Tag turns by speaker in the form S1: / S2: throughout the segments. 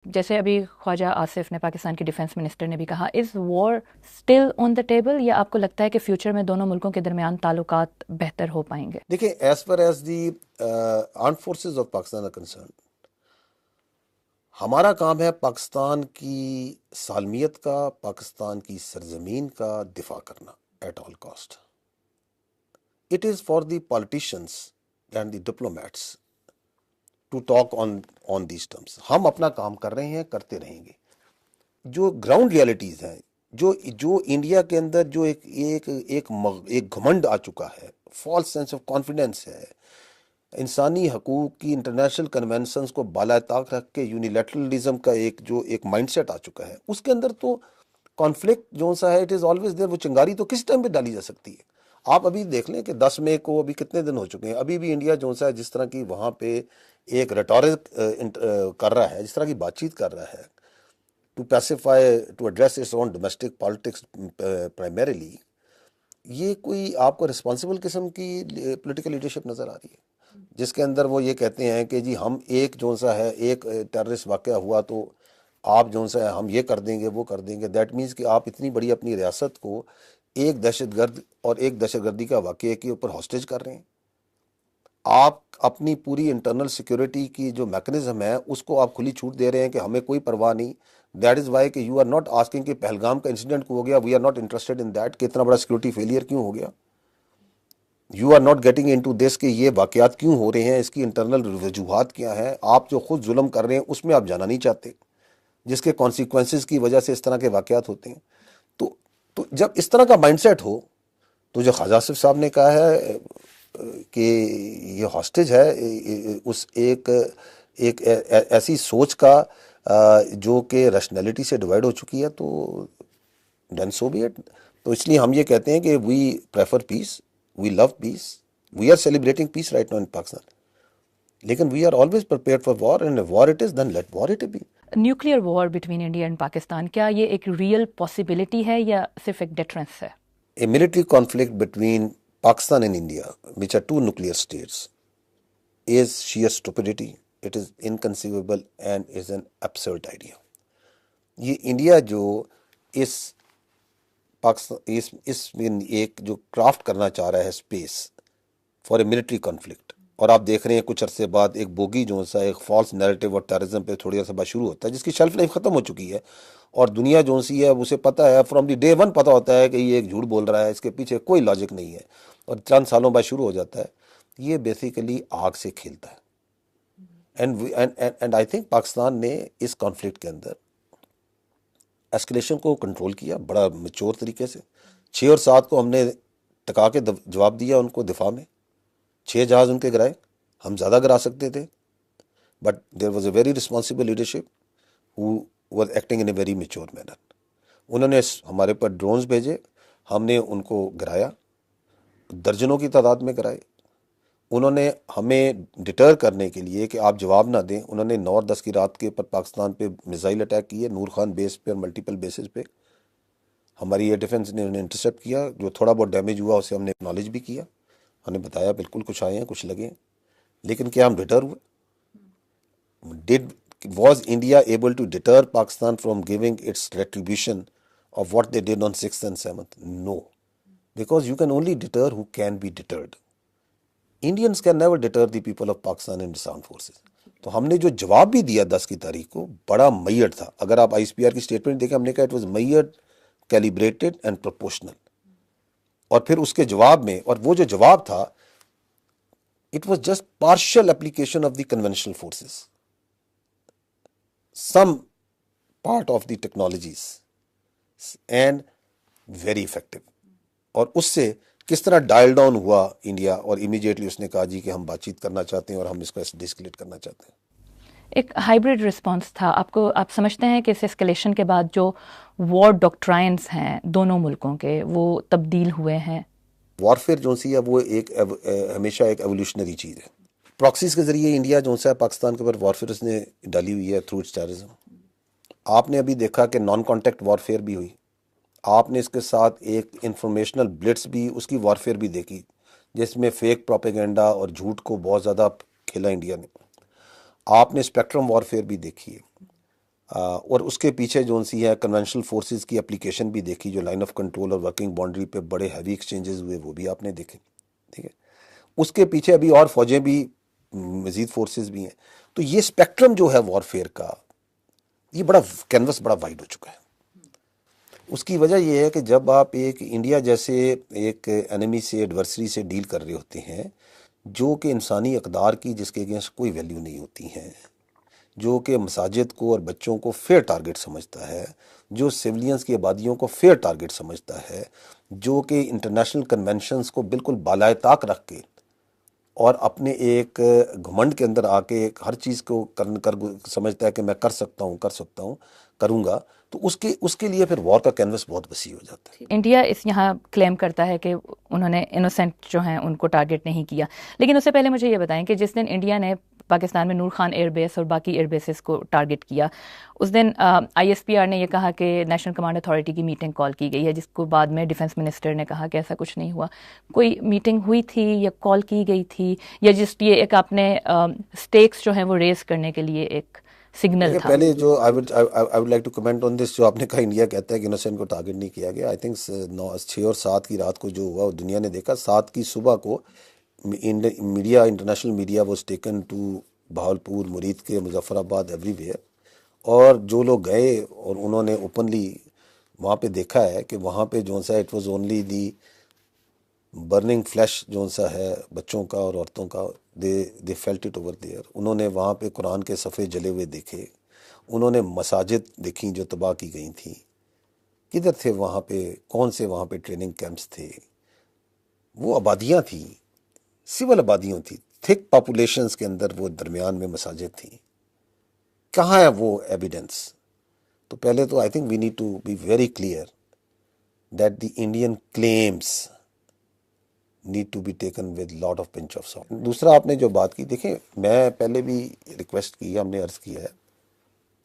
S1: جیسے ابھی خواجہ آصف نے پاکستان کے ڈیفنس منسٹر نے بھی کہا، از وار اسٹل آن دا ٹیبل، یا آپ کو لگتا ہے کہ فیوچر میں دونوں ملکوں کے درمیان تعلقات بہتر ہو پائیں گے؟
S2: دیکھیں، as far as the armed forces of Pakistan are concerned, ہمارا کام ہے پاکستان کی سالمیت کا، پاکستان کی سرزمین کا دفاع کرنا at all cost. It is for the politicians and the diplomats to talk on these terms. ہم اپنا کام کر رہے ہیں، کرتے رہیں گے. جو گراؤنڈ ریالٹیز ہیں، جو انڈیا کے اندر جو ایک گھمنڈ آ چکا ہے، فالس سینس آف کانفیڈنس ہے، انسانی حقوق کی انٹرنیشنل کنونشنز کو بالائے طاق رکھ کے یونیلیٹرلزم کا ایک مائنڈ سیٹ آ چکا ہے، اس کے اندر تو کانفلکٹ جو سا ہے اٹ از آلویز دیر. وہ چنگاری تو کس ٹائم پہ ڈالی جا سکتی ہے؟ آپ ابھی دیکھ لیں کہ 10 مئی کو ابھی کتنے دن ہو چکے ہیں، ابھی بھی انڈیا جو سا ہے جس طرح کی وہاں پہ ایک ریٹورک کر رہا ہے، جس طرح کی بات چیت کر رہا ہے to pacify to address its own domestic politics primarily, یہ کوئی آپ کو رسپانسبل قسم کی پولیٹیکل لیڈرشپ نظر آ رہی ہے جس کے اندر وہ یہ کہتے ہیں کہ جی ہم ایک جو سا ہے ایک ٹیررسٹ واقعہ ہوا تو آپ جو سا ہے ہم یہ کر دیں گے وہ کر دیں گے. دیٹ مینس کہ آپ اتنی بڑی اپنی ریاست کو ایک دہشت گرد اور ایک دہشت گردی کا واقعے کے اوپر ہاسٹیج کر رہے ہیں. آپ اپنی پوری انٹرنل سیکیورٹی کی جو میکنزم ہے اس کو آپ کھلی چھوٹ دے رہے ہیں کہ ہمیں کوئی پرواہ نہیں. دیٹ از وائی کہ یو آر ناٹ آسکنگ کہ پہلگام کا انسیڈنٹ کو ہو گیا، we are not interested in that کہ اتنا بڑا سیکورٹی فیلئر کیوں ہو گیا. You are not getting into this کہ یہ واقعات کیوں ہو رہے ہیں، اس کی انٹرنل وجوہات کیا ہیں. آپ جو خود ظلم کر رہے ہیں اس میں آپ جانا نہیں چاہتے، جس کے کانسیکوینسز کی وجہ سے اس طرح کے واقعات ہوتے ہیں. تو جب اس طرح کا مائنڈ سیٹ ہو تو جو خواجہ آصف صاحب نے کہا ہے کہ یہ ہاسٹیج ہے اس ایک ایسی سوچ کا جو کہ ریشنلٹی سے ڈیوائڈ ہو چکی ہے، تو دین سو بی اٹ. تو اس لیے ہم یہ کہتے ہیں کہ we prefer peace, we love peace, we are celebrating peace right now in Pakistan, لیکن we are always prepared for war, and war it is then let war it be.
S1: Nuclear war between India and Pakistan, کیا یہ ایک real possibility ہے یا صرف ایک deterrence ہے؟
S2: A military conflict between Pakistan and India, which are two nuclear states, is sheer stupidity. It is inconceivable and is an absurd idea. یہ India جو اس پاکستان اس میں ایک جو کرافٹ کرنا چاہ رہا ہے space for a military conflict, اور آپ دیکھ رہے ہیں کچھ عرصے بعد ایک بوگی جو سا ایک فالس نیریٹو اور ٹیررزم پہ تھوڑی عرصے بعد شروع ہوتا ہے، جس کی شیلف لائف ختم ہو چکی ہے، اور دنیا جو سی ہے اسے پتہ ہے فرام دی ڈے ون، پتہ ہوتا ہے کہ یہ ایک جھوٹ بول رہا ہے، اس کے پیچھے کوئی لاجک نہیں ہے، اور چند سالوں بعد شروع ہو جاتا ہے. یہ بیسیکلی آگ سے کھیلتا ہے. اینڈ آئی تھنک پاکستان نے اس کانفلکٹ کے اندر ایسکلیشن کو کنٹرول کیا بڑا میچور طریقے سے. 6 اور 7 کو ہم نے ٹکا کے جواب دیا ان کو دفاع میں. 6 جہاز ان کے گرائے، ہم زیادہ گرا سکتے تھے، but there was a very responsible leadership who was acting in a very mature manner. انہوں نے ہمارے پر ڈرونز بھیجے، ہم نے ان کو گرایا، درجنوں کی تعداد میں گرائے. انہوں نے ہمیں ڈٹر کرنے کے لیے کہ آپ جواب نہ دیں، انہوں نے 9 اور 10 کی رات کے اوپر پاکستان پہ میزائل اٹیک کیے، نور خان بیس پہ اور ملٹیپل بیسز پہ. ہماری ایئر ڈیفنس نے انہیں انٹرسیپٹ کیا، جو تھوڑا بہت ڈیمیج ہوا اسے ہم نے اکنالج بھی کیا، ہم نے بتایا بالکل کچھ آئے ہیں کچھ لگے ہیں، لیکن کیا ہم ڈٹر ہوئے؟ Was India able to deter Pakistan from giving its retribution of what they did on 6th and 7th? No. Because you can only deter who can be deterred. Indians can never deter the people of Pakistan and its armed forces. تو ہم نے جو جواب بھی دیا 10 کی تاریخ کو بڑا میئر تھا. اگر آپ آئی ایس پی آر کی اسٹیٹمنٹ دیکھیں، ہم نے کہا it was measured, calibrated and proportional. اور پھر اس کے جواب میں، اور وہ جو جواب تھا it was just partial application of the conventional forces, some part of the technologies and very effective. اور اس سے کس طرح ڈائل ڈاؤن ہوا انڈیا، اور امیجیٹلی اس نے کہا جی کہ ہم بات چیت کرنا چاہتے ہیں اور ہم اس کو ڈسکلیٹ کرنا چاہتے ہیں.
S1: ایک ہائبرڈ رسپانس تھا. آپ سمجھتے ہیں کہ اس اسکلیشن کے بعد جو وار ڈاکٹرائنز ہیں دونوں ملکوں کے وہ تبدیل ہوئے ہیں؟
S2: وارفیئر جو سی ہے وہ ایک ہمیشہ ایک ایولیوشنری چیز ہے. پراکسیز کے ذریعے انڈیا جو سا پاکستان کے اوپر وارفیئر اس نے ڈالی ہوئی ہے تھرو اٹس ٹیررزم. آپ نے ابھی دیکھا کہ نان کانٹیکٹ وارفیئر بھی ہوئی، آپ نے اس کے ساتھ ایک انفارمیشنل بلٹس بھی، اس کی وارفیئر بھی دیکھی، جس میں فیک پروپیگنڈا اور جھوٹ کو بہت زیادہ کھیلا انڈیا نے. آپ نے اسپیکٹرم وارفیئر بھی دیکھی ہے. اور اس کے پیچھے جو سی ہے کنونشنل فورسز کی اپلیکیشن بھی دیکھی، جو لائن آف کنٹرول اور ورکنگ باؤنڈری پہ بڑے ہیوی ایکسچینجز ہوئے وہ بھی آپ نے دیکھے، ٹھیک ہے. اس کے پیچھے ابھی اور فوجیں بھی، مزید فورسز بھی ہیں. تو یہ اسپیکٹرم جو ہے وارفیئر کا، یہ بڑا کینوس بڑا وائڈ ہو چکا ہے. اس کی وجہ یہ ہے کہ جب آپ ایک انڈیا جیسے ایک انیمی سے، ایڈورسری سے ڈیل کر رہے ہوتے ہیں، جو کہ انسانی اقدار کی جس کے اگینسٹ کوئی ویلیو نہیں ہوتی ہیں، جو کہ مساجد کو اور بچوں کو فیئر ٹارگٹ سمجھتا ہے، جو سیولینز کی آبادیوں کو فیئر ٹارگٹ سمجھتا ہے، جو کہ انٹرنیشنل کنونشنز کو بالکل بالائے طاق رکھ کے اور اپنے ایک گھمنڈ کے اندر آ کے ہر چیز کو کر سمجھتا ہے کہ میں کر سکتا ہوں کروں گا، تو اس کے لیے پھر وار کا کینوس بہت وسیع ہو جاتا ہے.
S1: انڈیا اس یہاں کلیم کرتا ہے کہ انہوں نے انوسینٹ جو ہیں ان کو ٹارگٹ نہیں کیا، لیکن اس سے پہلے مجھے یہ بتائیں کہ جس دن انڈیا نے پاکستان میں نور خان ایئر بیس اور باقی ایئر بیسز کو ٹارگٹ کیا، اس دن آئی ایس پی آر نے یہ کہا کہ نیشنل کمانڈ اتھارٹی کی میٹنگ کال کی گئی ہے، جس کو بعد میں ڈیفنس منسٹر نے کہا کہ ایسا کچھ نہیں ہوا. کوئی میٹنگ ہوئی تھی یا کال کی گئی تھی، یا جسٹ یہ ایک اپنے سٹیکس جو ہیں وہ ریز کرنے کے لیے ایک سگنل تھا؟
S2: پہلے جو I would like to comment on this, جو آپ نے کہا انڈیا کہتا ہے کہ انوسینٹ کو ٹارگٹ نہیں کیا گیا. آئی تھنک 6 اور 7 کی رات کو جو ہوا دنیا نے دیکھا. 7 کی صبح کو media, international media was taken to Bahawalpur, Muridke, Muzaffar آباد، ایوری ویئر. اور جو لوگ گئے اور انہوں نے اوپنلی وہاں پہ دیکھا ہے کہ وہاں پہ جو سا it was only the burning flesh جو سا ہے بچوں کا اور عورتوں کا، they felt it over there. انہوں نے وہاں پہ قرآن کے صفحے جلے ہوئے دیکھے، انہوں نے مساجد دیکھیں جو تباہ کی گئی تھیں. کدھر تھے وہاں پہ؟ کون سے وہاں پہ ٹریننگ کیمپس تھے؟ وہ آبادیاں تھیں، سول آبادیاں تھیں، تھک پاپولیشنز کے اندر وہ درمیان میں مساجد تھیں. کہاں ہے وہ ایویڈنس؟ تو پہلے تو I think we need to be very clear that the Indian claims need to be taken with lot of pinch of salt. دوسرا آپ نے جو بات کی، دیکھیں میں پہلے بھی ریکویسٹ کی، ہم نے عرض کیا ہے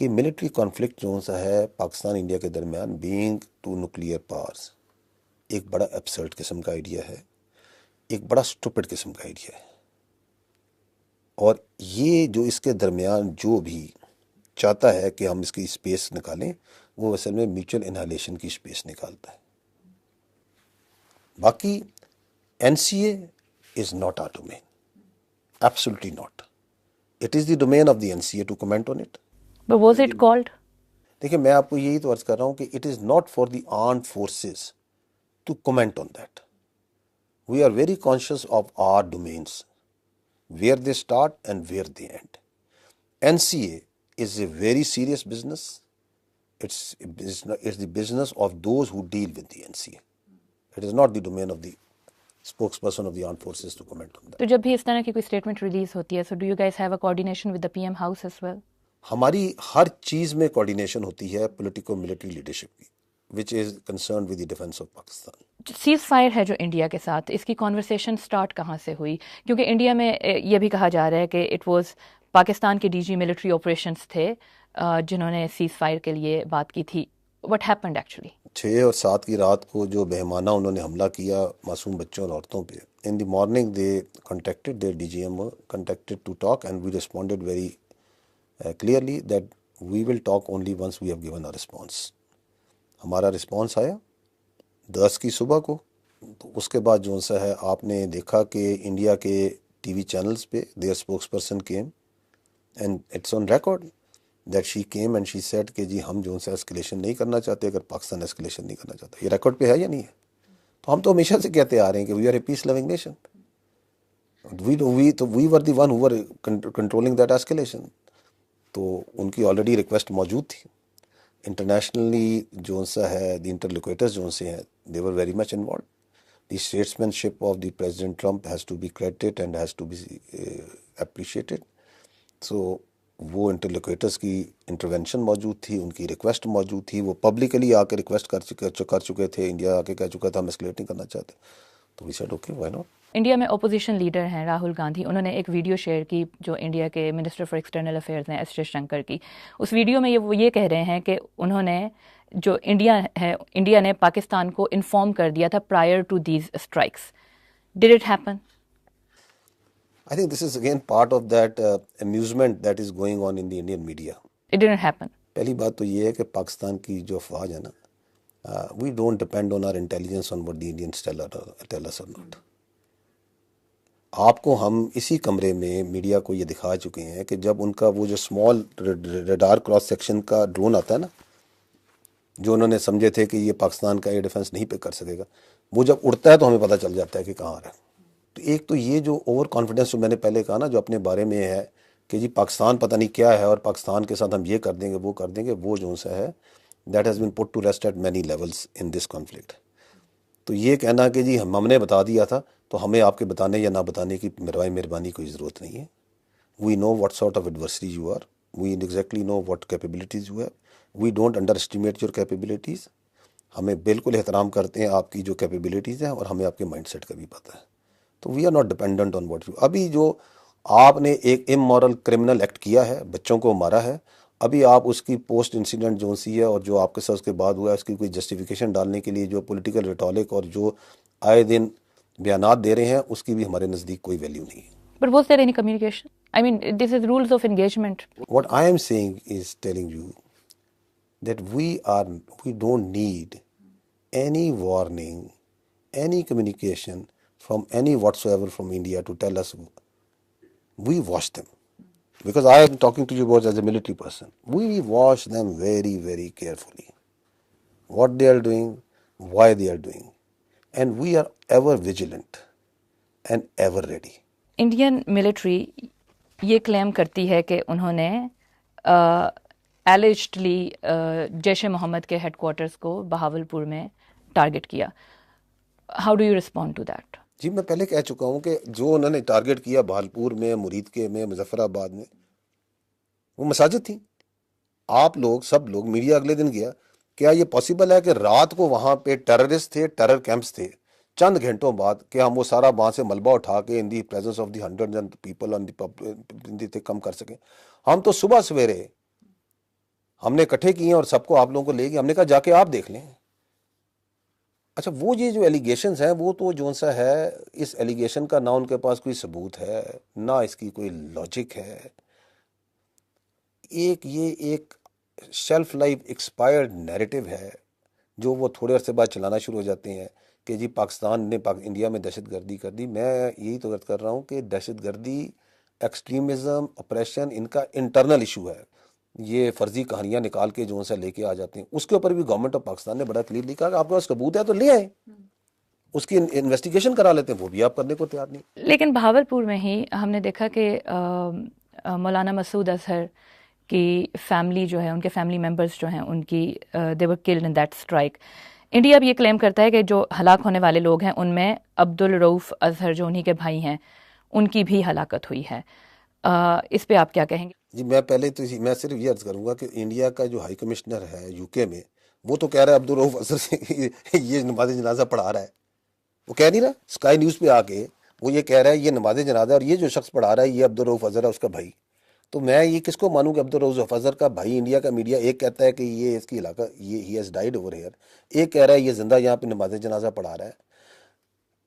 S2: کہ ملٹری کانفلکٹ جو سا ہے پاکستان انڈیا کے درمیان، بینگ ٹو نیوکلیئر پاورز، ایک بڑا ایبسرڈ قسم کا آئیڈیا ہے، ایک بڑا اسٹوپڈ قسم کا آئیڈیا ہے. اور یہ جو اس کے درمیان جو بھی چاہتا ہے کہ ہم اس کی اسپیس نکالیں، وہ اصل میں میوچل انہالیشن کی اسپیس نکالتا ہے. باقی NCA is not our domain. Absolutely not. It is the domain of the NCA to comment on it.
S1: But was it called?
S2: دیکھیں میں آپ کو یہی تو عرض کر رہا ہوں کہ it is not for the armed forces to comment on that. We are very conscious of our domains, where they start and where they end. NCA is a very serious business. It's the business of those who deal with the NCA. It is not the domain of the spokesperson of the armed forces to comment on that.
S1: تو جب بھی اس طرح کی کوئی statement release ہوتی ہے، so do you guys have a coordination with the PM house as well?
S2: ہماری ہر چیز میں کوارڈینیشن ہوتی ہے پولیٹیکو ملٹری لیڈرشپ کی، which is concerned with the defense of Pakistan.
S1: Cease fire ہے جو انڈیا کے ساتھ، اس کی کانورسیشن سٹارٹ کہاں سے ہوئی؟ کیونکہ انڈیا میں یہ بھی کہا جا رہا ہے کہ اٹ واز پاکستان کے DG ملٹری آپریشنس تھے جنہوں نے سیز فائر کے لیے بات کی تھی. What happened actually?
S2: 6 اور 7 کی رات کو جو بہمانہ انہوں نے حملہ کیا معصوم بچوں اور عورتوں پہ، in the morning they contacted their DGM contacted to talk and we responded very clearly that we will talk only once we have given a response. ہمارا رسپانس آیا 10 کی صبح کو. تو اس کے بعد جو سا ہے آپ نے دیکھا کہ انڈیا کے TV چینلز پہ their spokesperson came and it's on record that she came and she said کہ جی ہم جو ہے اسکلیشن نہیں کرنا چاہتے، اگر پاکستان اسکلیشن نہیں کرنا چاہتا. یہ ریکارڈ پہ ہے یا نہیں ہے؟ تو ہم تو ہمیشہ سے کہتے آ رہے ہیں کہ we are a peace loving nation. We were the one who were controlling that escalation. تو ان کی آلریڈی ریکویسٹ موجود تھی. انٹرنیشنلی جو سا ہے دی انٹرلوکیٹرز جو سے ہیں they were very much involved. The statesmanship of the President Trump has to be credited and has to be appreciated. So وہ انٹرلوکیٹرز کی انٹروینشن موجود تھی، ان کی ریکویسٹ موجود تھی. وہ پبلکلی آ کے ریکویسٹ کر چکے تھے، انڈیا آ کے کہہ چکا تھا ہم اسکلیٹ نہیں کرنا چاہتے. تو we said okay why not.
S1: India میں اپوزیشن لیڈر ہیں راہل گاندھی، انہوں نے ایک ویڈیو شیئر کی جو انڈیا کے منسٹر فار ایکسٹرنل افیئرز ہیں ایس جے شنکر کی. اس ویڈیو میں وہ یہ کہہ رہے ہیں کہ انہوں نے جو انڈیا نے پاکستان کو انفارم کر دیا تھا prior to these strikes. Did it happen?
S2: I think this is again part of that amusement that is going on in the Indian media.
S1: It didn't happen.
S2: پہلی بات تو یہ ہے کہ پاکستان کی جو افواج ہے نا، we don't depend on our intelligence on what the Indians tell us or not. آپ کو ہم اسی کمرے میں میڈیا کو یہ دکھا چکے ہیں کہ جب ان کا وہ جو اسمال ریڈار کراس سیکشن کا ڈرون آتا ہے نا، جو انہوں نے سمجھے تھے کہ یہ پاکستان کا ایئر ڈیفنس نہیں پہ کر سکے گا، وہ جب اڑتا ہے تو ہمیں پتہ چل جاتا ہے کہ کہاں آ رہا ہے. تو ایک تو یہ جو اوور کانفیڈنس جو میں نے پہلے کہا نا، جو اپنے بارے میں ہے کہ جی پاکستان پتہ نہیں کیا ہے اور پاکستان کے ساتھ ہم یہ کر دیں گے وہ کر دیں گے، وہ جو سا ہے that has been put to rest at many levels in this conflict. تو یہ کہنا کہ جی ہم نے بتا دیا تھا تو ہمیں آپ کے بتانے یا نہ بتانے کی مہربانی کوئی ضرورت نہیں ہے. We know what sort of adversary you are, we exactly know what capabilities you have, we don't underestimate your capabilities. ہمیں بالکل احترام کرتے ہیں آپ کی جو کیپیبلٹیز ہیں، اور ہمیں آپ کے مائنڈ سیٹ کا بھی پتہ ہے. تو we are not dependent on what you. ابھی جو آپ نے ایک امورل کرمنل ایکٹ کیا ہے، بچوں کو مارا ہے، ابھی آپ اس کی پوسٹ انسیڈنٹ جو سی ہے اور جو آپ کے ساتھ اس کے بعد ہوا ہے، اس کی کوئی جسٹیفیکیشن ڈالنے کے لیے جو پولیٹیکل ریٹولک اور جو آئے دن بیانات دے رہے ہیں، اس کی بھی ہمارے نزدیک کوئی ویلیو نہیں ہے.
S1: But was there any communication? I mean, this is rules of engagement.
S2: What I am saying is telling you that we don't need any warning, any communication from any whatsoever from India to tell us. We watch them. Because I am talking to you about as a military person. We watch them very, very carefully. What they are doing, why they are doing. And we are ever vigilant and ever ready.
S1: Indian military یہ کلیم کرتی ہے کہ انہوں نے allegedly Jaish محمد کے head quarters کو بہاولپور میں target کیا. How do you respond to that?
S2: جی میں پہلے کہہ چکا ہوں کہ جو انہوں نے ٹارگٹ کیا بہاولپور میں، مرید کے میں، مظفر آباد میں، وہ مساجد تھیں. آپ لوگ سب لوگ میڈیا اگلے دن گیا، کیا یہ پاسبل ہے کہ رات کو وہاں پہ ٹیررسٹ تھے، ٹیرر کیمپس تھے، چند گھنٹوں بعد کہ ہم وہ سارا وہاں سے ملبہ اٹھا کے in the presence of the hundred and people on the کم کر سکیں؟ ہم تو صبح سویرے ہم نے اکٹھے کیے اور سب کو آپ لوگوں کو لے گئے. ہم نے کہا جا کے آپ دیکھ لیں. اچھا وہ یہ جو ایلیگیشنز ہیں، وہ تو جو سا ہے، اس ایلیگیشن کا نہ ان کے پاس کوئی ثبوت ہے، نہ اس کی کوئی لاجک ہے. یہ ایک شیلف لائف ایکسپائرڈ نیریٹو ہے جو وہ تھوڑے عرصے بعد چلانا شروع ہو جاتے ہیں کہ جی پاکستان نے انڈیا میں دہشت گردی کر دی. میں یہی تو عرض کر رہا ہوں کہ دہشت گردی، ایکسٹریمزم، اپریشن ان کا انٹرنل ایشو ہے. یہ فرضی کہانیاں نکال کے جو سا لے کے آ جاتے ہیں، اس کے اوپر بھی گورنمنٹ آف پاکستان نے بڑا کلیئر لکھا کہ آپ کے پاس ثبوت ہے تو لے آئیں، اس کی انویسٹیگیشن کرا لیتے ہیں. وہ بھی آپ کرنے کو تیار نہیں.
S1: لیکن بہاولپور میں ہی ہم نے دیکھا کہ مولانا مسعود اظہر کی فیملی جو ہے، ان کے فیملی ممبرز جو ہیں، ان کی they were killed in that strike. India بھی یہ کلیم کرتا ہے کہ جو ہلاک ہونے والے لوگ ہیں ان میں عبدالرؤف اظہر جو انہی کے بھائی ہیں، ان کی بھی ہلاکت ہوئی ہے. اس پہ آپ کیا کہیں گے؟
S2: جی میں پہلے تو میں صرف یہ عرض کروں گا کہ انڈیا کا جو ہائی کمشنر ہے یو کے میں، وہ تو کہہ رہا ہے عبدالرؤف اظہر سے یہ نماز جنازہ پڑھا رہا ہے. وہ کہہ نہیں رہا اسکائی نیوز پہ آ کے، وہ یہ کہہ رہا ہے یہ نماز جنازہ اور یہ جو شخص پڑھا رہا ہے یہ عبدالرؤف اظہر ہے، اس کا بھائی. تو میں یہ کس کو مانوں کہ عبدالرؤف اظہر کا بھائی؟ انڈیا کا میڈیا ایک کہتا ہے کہ یہ اس کی علاقہ، یہ he has died over here, ایک کہہ رہا ہے یہ زندہ یہاں پہ نماز جنازہ پڑھا رہا ہے.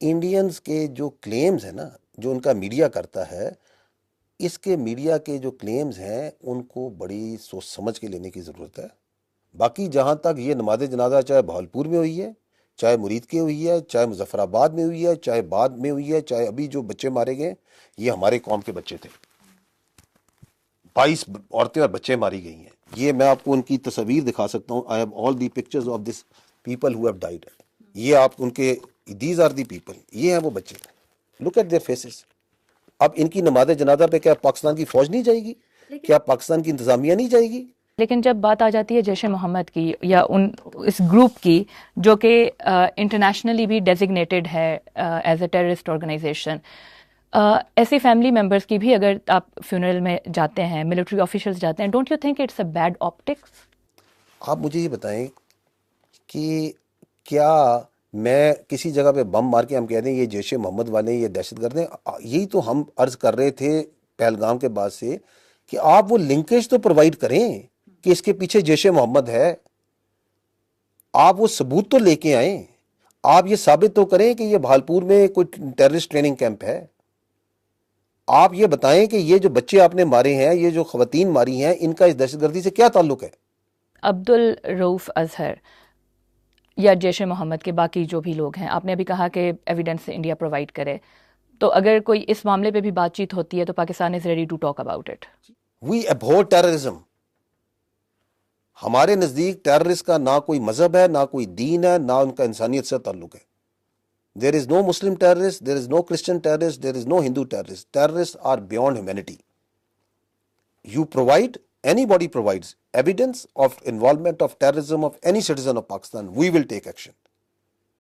S2: انڈینز کے جو کلیمز ہیں نا، جو ان کا میڈیا کرتا ہے، اس کے میڈیا کے جو کلیمز ہیں ان کو بڑی سوچ سمجھ کے لینے کی ضرورت ہے. باقی جہاں تک یہ نماز جنازہ چاہے بہاولپور میں ہوئی ہے، چاہے مرید کے ہوئی ہے، چاہے مظفر آباد میں ہوئی ہے، چاہے بعد میں ہوئی ہے، چاہے ابھی جو بچے مارے گئے، یہ ہمارے قوم کے بچے تھے. 22 عورتیں اور بچے ماری گئی ہیں. یہ میں آپ کو ان کی تصاویر دکھا سکتا ہوں. I have all the pictures of this people who have died. یہ آپ ان کے، دیز آر دی پیپل، یہ ہیں وہ بچے. Look at their faces. اب ان کی نماز جنازہ پہ کیا پاکستان کی فوج نہیں جائے گی؟ کیا پاکستان کی انتظامیہ نہیں جائے گی؟
S1: لیکن جب بات آ جاتی ہے جیش محمد کی یا اس گروپ کی جو کہ انٹرنیشنلی بھی ڈیزگنیٹڈ ہے ایز اے ٹیررسٹ آرگنائزیشن، ایسے فیملی ممبرس کی بھی اگر آپ فیونرل میں جاتے ہیں، ملٹری آفیشلز جاتے ہیں، don't you think it's a bad optics?
S2: آپ مجھے یہ بتائیں کہ کیا میں کسی جگہ پہ بم مار کے ہم کہہ دیں یہ جیش محمد والے ہیں، یہ دہشت گرد ہیں؟ یہی تو ہم عرض کر رہے تھے پہلگام کے بعد سے کہ آپ وہ لنکیج تو پرووائڈ کریں کہ اس کے پیچھے جیش محمد ہے. آپ وہ ثبوت تو لے کے آئیں. آپ یہ ثابت تو کریں کہ یہ بہاولپور میں کوئی ٹیررسٹ ٹریننگ کیمپ ہے. آپ یہ بتائیں کہ یہ جو بچے آپ نے مارے ہیں، یہ جو خواتین ماری ہیں، ان کا اس دہشت گردی سے کیا تعلق ہے؟
S1: عبد الرؤوف اظہر یا جیش محمد کے باقی جو بھی لوگ ہیں، آپ نے ابھی کہا کہ ایویڈنس انڈیا پرووائڈ کرے، تو اگر کوئی اس معاملے پہ بھی بات چیت ہوتی ہے تو Pakistan is ready to talk about it.
S2: We abhor terrorism. ہمارے نزدیک ٹیررسٹ کا نہ کوئی مذہب ہے، نہ کوئی دین ہے، نہ ان کا انسانیت سے تعلق ہے. There is no Muslim terrorist, there is no Christian terrorist, there is no Hindu terrorist. Terrorist are beyond humanity. You provide, anybody provides evidence of involvement of terrorism of any citizen of Pakistan, we will take action.